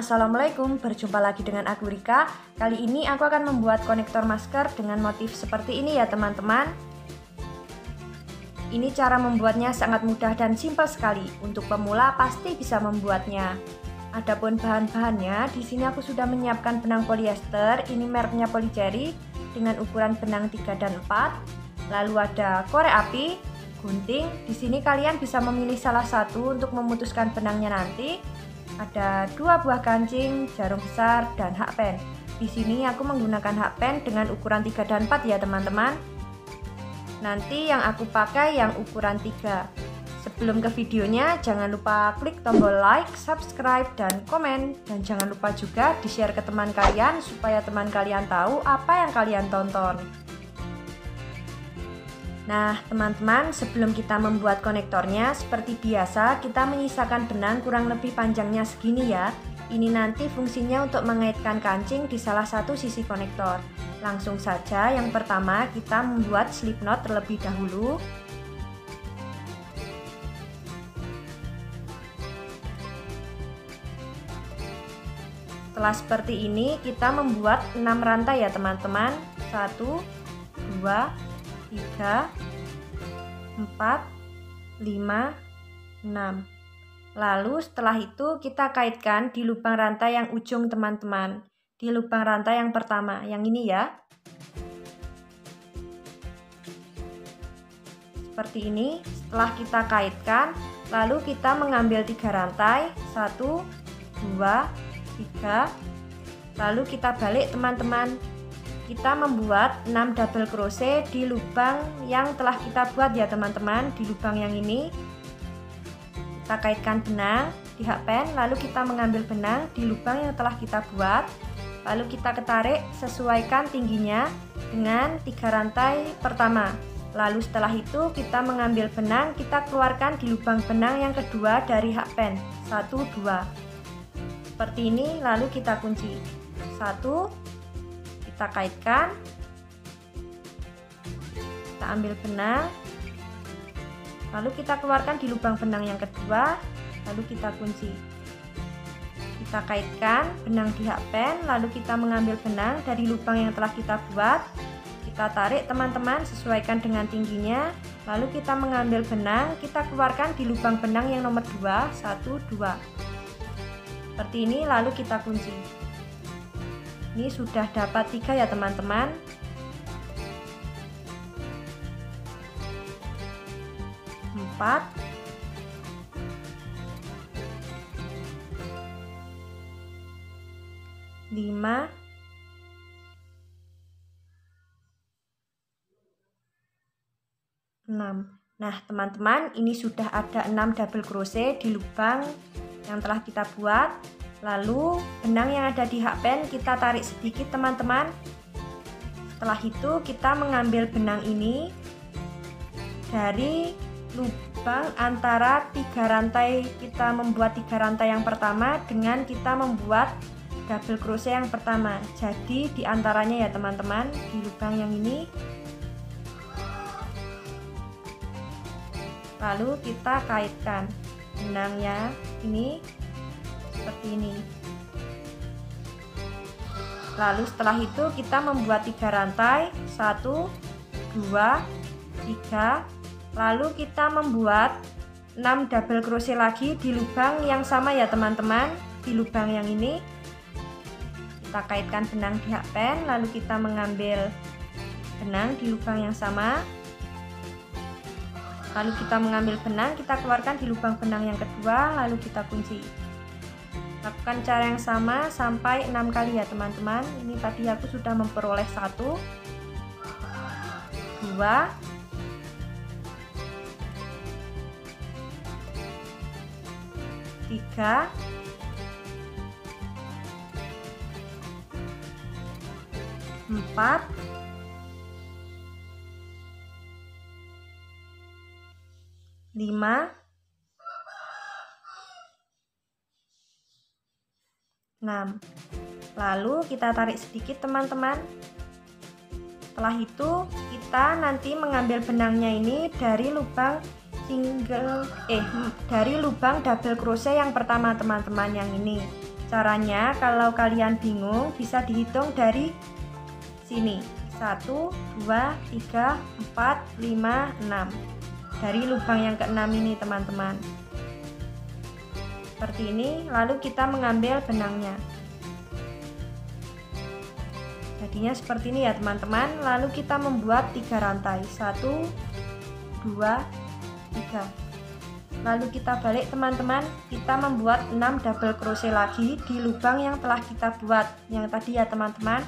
Assalamualaikum, berjumpa lagi dengan aku Rika. Kali ini aku akan membuat konektor masker dengan motif seperti ini ya teman-teman. Ini cara membuatnya sangat mudah dan simpel sekali. Untuk pemula pasti bisa membuatnya. Adapun bahan-bahannya, di sini aku sudah menyiapkan benang polyester. Ini mereknya Polycherry dengan ukuran benang 3 dan 4. Lalu ada korek api, gunting. Di sini kalian bisa memilih salah satu untuk memutuskan benangnya nanti. Ada 2 buah kancing, jarum besar, dan hakpen. Di sini aku menggunakan hakpen dengan ukuran 3 dan 4 ya teman-teman. Nanti yang aku pakai yang ukuran 3. Sebelum ke videonya, jangan lupa klik tombol like, subscribe, dan komen. Dan jangan lupa juga di-share ke teman kalian supaya teman kalian tahu apa yang kalian tonton. Nah teman-teman, sebelum kita membuat konektornya, seperti biasa kita menyisakan benang kurang lebih panjangnya segini ya. Ini nanti fungsinya untuk mengaitkan kancing di salah satu sisi konektor. Langsung saja, yang pertama kita membuat slip knot terlebih dahulu. Setelah seperti ini, kita membuat 6 rantai ya teman-teman. 1, 2, 3, 4, 5, 6. Lalu setelah itu kita kaitkan di lubang rantai yang ujung teman-teman. Di lubang rantai yang pertama, yang ini ya. Seperti ini. Setelah kita kaitkan, lalu kita mengambil 3 rantai. 1, 2, 3. Lalu kita balik teman-teman. Kita membuat 6 double crochet di lubang yang telah kita buat ya teman-teman. Di lubang yang ini kita kaitkan benang di hakpen, lalu kita mengambil benang di lubang yang telah kita buat, lalu kita ketarik, sesuaikan tingginya dengan 3 rantai pertama. Lalu setelah itu kita mengambil benang, kita keluarkan di lubang benang yang kedua dari hakpen. 1, 2. Seperti ini, lalu kita kunci. 1, kita kaitkan, kita ambil benang, lalu kita keluarkan di lubang benang yang kedua, lalu kita kunci. Kita kaitkan benang di hakpen, lalu kita mengambil benang dari lubang yang telah kita buat, kita tarik teman-teman sesuaikan dengan tingginya, lalu kita mengambil benang, kita keluarkan di lubang benang yang nomor 2, 1, 2. Seperti ini, lalu kita kunci. Ini sudah dapat 3 ya teman-teman. Empat, 5, 6. Nah teman-teman, ini sudah ada 6 double crochet di lubang yang telah kita buat. Lalu benang yang ada di hakpen kita tarik sedikit teman-teman. Setelah itu kita mengambil benang ini dari lubang antara 3 rantai. Kita membuat 3 rantai yang pertama dengan kita membuat double crochet yang pertama. Jadi di antaranya ya teman-teman, di lubang yang ini. Lalu kita kaitkan benangnya ini seperti ini. Lalu setelah itu kita membuat 3 rantai. 1, 2, 3. Lalu kita membuat 6 double crochet lagi di lubang yang sama ya teman-teman. Di lubang yang ini kita kaitkan benang di hakpen, lalu kita mengambil benang di lubang yang sama, lalu kita mengambil benang, kita keluarkan di lubang benang yang kedua, lalu kita kunci. Lakukan cara yang sama sampai 6 kali ya teman-teman. Ini tadi aku sudah memperoleh 1, 2, 3, 4, 5, 6. Lalu kita tarik sedikit teman-teman. Setelah itu kita nanti mengambil benangnya ini dari lubang dari lubang double crochet yang pertama teman-teman, yang ini. Caranya kalau kalian bingung bisa dihitung dari sini. 1, 2, 3, 4, 5, 6. Dari lubang yang keenam ini teman-teman. Seperti ini, lalu kita mengambil benangnya. Jadinya seperti ini ya teman-teman. Lalu kita membuat 3 rantai. 1, 2, 3. Lalu kita balik teman-teman. Kita membuat 6 double crochet lagi di lubang yang telah kita buat. Yang tadi ya teman-teman,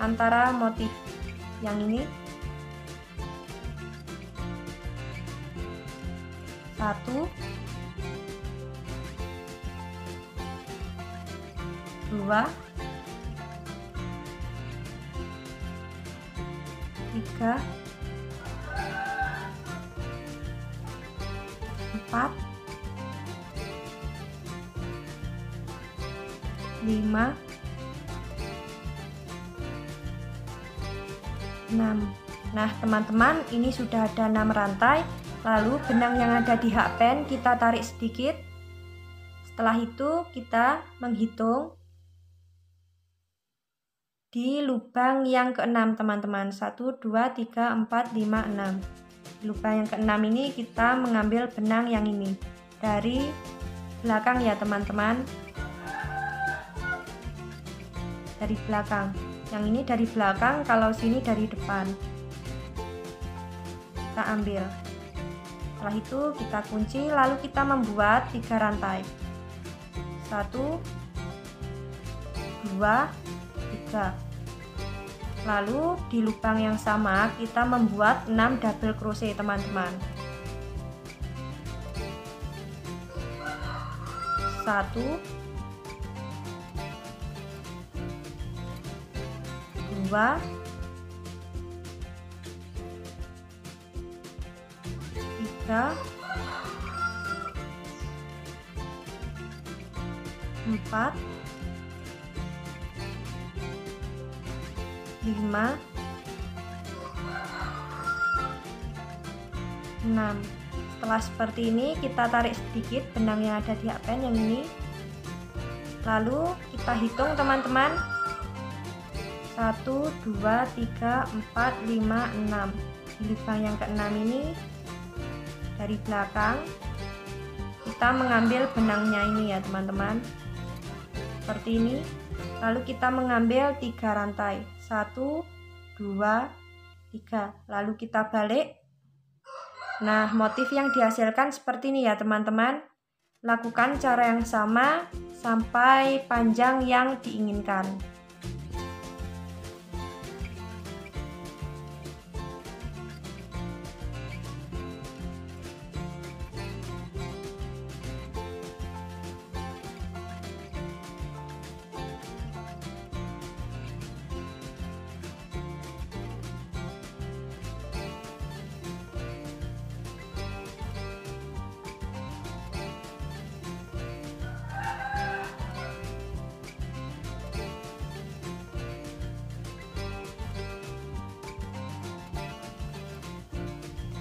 antara motif yang ini. 1, 2, 3, 4, 5, 6. Nah teman-teman, ini sudah ada 6 rantai. Lalu benang yang ada di hakpen kita tarik sedikit. Setelah itu kita menghitung di lubang yang keenam teman-teman. 1, 2, 3, 4, 5, 6. Di lubang yang keenam ini kita mengambil benang yang ini dari belakang ya teman-teman. Dari belakang. Yang ini dari belakang, kalau sini dari depan. Kita ambil. Setelah itu kita kunci, lalu kita membuat 3 rantai. 1, 2, 3. Lalu di lubang yang sama kita membuat 6 double crochet teman-teman. 1, 2, 3, 4, 5, 6. Setelah seperti ini kita tarik sedikit benang yang ada di hakpen yang ini. Lalu kita hitung teman-teman. 1, 2, 3, 4, 5, 6. Di lubang yang keenam ini dari belakang kita mengambil benangnya ini ya teman-teman. Seperti ini. Lalu kita mengambil 3 rantai. 1, 2, 3. Lalu kita balik. Nah, motif yang dihasilkan seperti ini ya teman-teman. Lakukan cara yang sama sampai panjang yang diinginkan.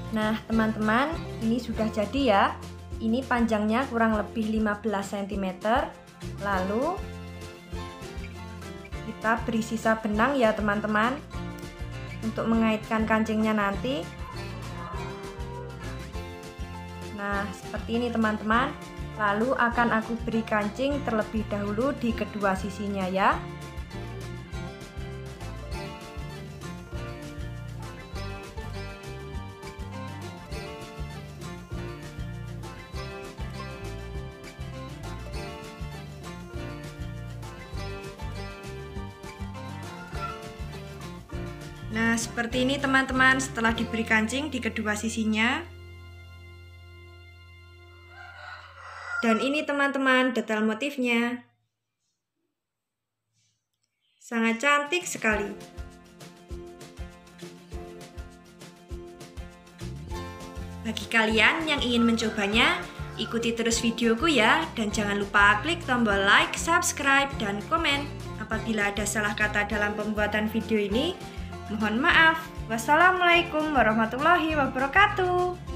Nah teman-teman, ini sudah jadi ya. Ini panjangnya kurang lebih 15 cm. Lalu kita beri sisa benang ya teman-teman, untuk mengaitkan kancingnya nanti. Nah seperti ini teman-teman. Lalu akan aku beri kancing terlebih dahulu di kedua sisinya ya. Nah seperti ini teman-teman, setelah diberi kancing di kedua sisinya. Dan ini teman-teman detail motifnya. Sangat cantik sekali. Bagi kalian yang ingin mencobanya, ikuti terus videoku ya. Dan jangan lupa klik tombol like, subscribe, dan komen. Apabila ada salah kata dalam pembuatan video ini, mohon maaf. Wassalamualaikum warahmatullahi wabarakatuh.